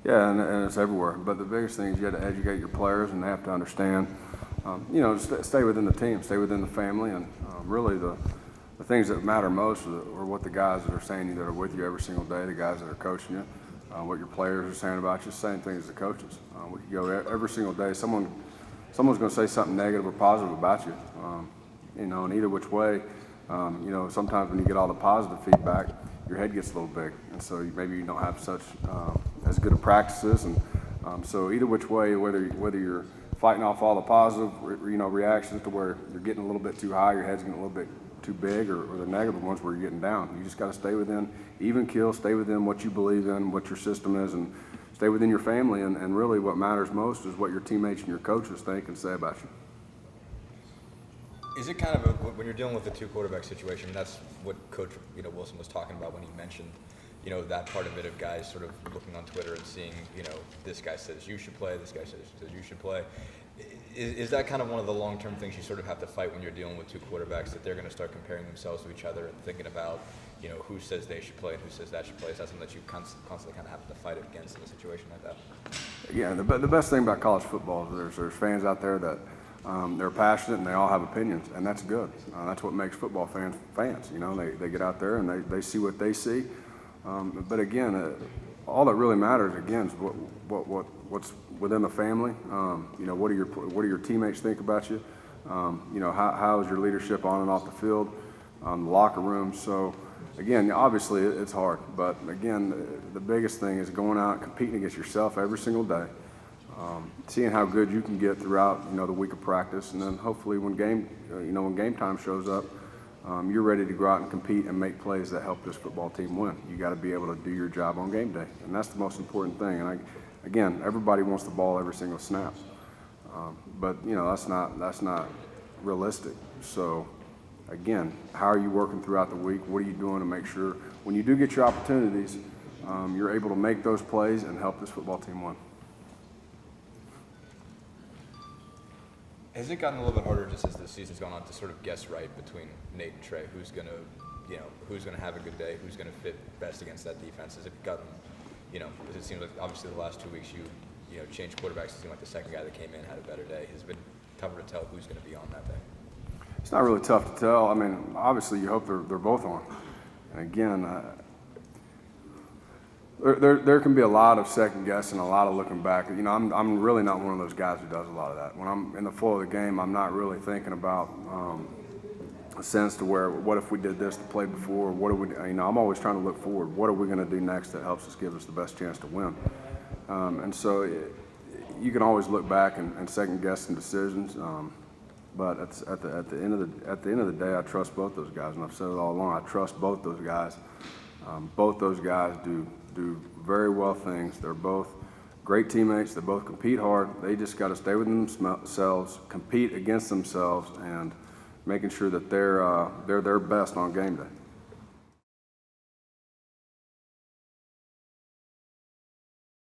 Yeah, and it's everywhere. But the biggest thing is you have to educate your players, and they have to understand, stay within the team, stay within the family, and really the things that matter most are what the guys that are saying that are with you every single day, the guys that are coaching you, what your players are saying about you, same thing as the coaches. We could go every single day. Someone's going to say something negative or positive about you, and either which way, sometimes when you get all the positive feedback, your head gets a little big, and so maybe you don't have such as good of practices, and so either which way, whether you're fighting off all the positive reactions to where you're getting a little bit too high, your head's getting a little bit too big, or the negative ones where you're getting down. You just got to stay within even keel, stay within what you believe in, what your system is, and stay within your family. And really what matters most is what your teammates and your coaches think and say about you. Is it kind of when you're dealing with the two quarterback situation, that's what Coach Wilson was talking about when he mentioned that part of it, of guys sort of looking on Twitter and seeing, this guy says you should play, this guy says you should play. Is that kind of one of the long-term things you sort of have to fight when you're dealing with two quarterbacks, that they're going to start comparing themselves to each other and thinking about, who says they should play and who says that should play? Is that something that you constantly kind of have to fight against in a situation like that? Yeah, the best thing about college football is there's fans out there that they're passionate and they all have opinions, and that's good. That's what makes football fans. They get out there and they see what they see. But again, all that really matters again is what's within the family. What do your teammates think about you? How is your leadership on and off the field, the locker room? So again, obviously it's hard, but again, the biggest thing is going out and competing against yourself every single day, seeing how good you can get throughout the week of practice, and then hopefully when game time shows up, you're ready to go out and compete and make plays that help this football team win. You got to be able to do your job on game day, and that's the most important thing. And again, everybody wants the ball every single snap, but that's not realistic. So again, how are you working throughout the week? What are you doing to make sure when you do get your opportunities, you're able to make those plays and help this football team win? Has it gotten a little bit harder just as the season's gone on to sort of guess right between Nate and Trey, who's gonna have a good day, who's gonna fit best against that defense? Has it gotten, because it seems like obviously the last 2 weeks you changed quarterbacks, it seemed like the second guy that came in had a better day. Has it been tougher to tell who's gonna be on that day? It's not really tough to tell. I mean, obviously you hope they're both on. And again, there can be a lot of second guessing, a lot of looking back. I'm really not one of those guys who does a lot of that. When I'm in the flow of the game, I'm not really thinking about a sense to where, what if we did this the play before? What do we? I'm always trying to look forward. What are we going to do next that helps us give us the best chance to win? And so you can always look back and second guess some decisions. But at the end of the day, I trust both those guys, and I've said it all along. I trust both those guys. Both those guys do very well things. They're both great teammates. They both compete hard. They just got to stay within themselves, compete against themselves, and making sure that they're their best on game day.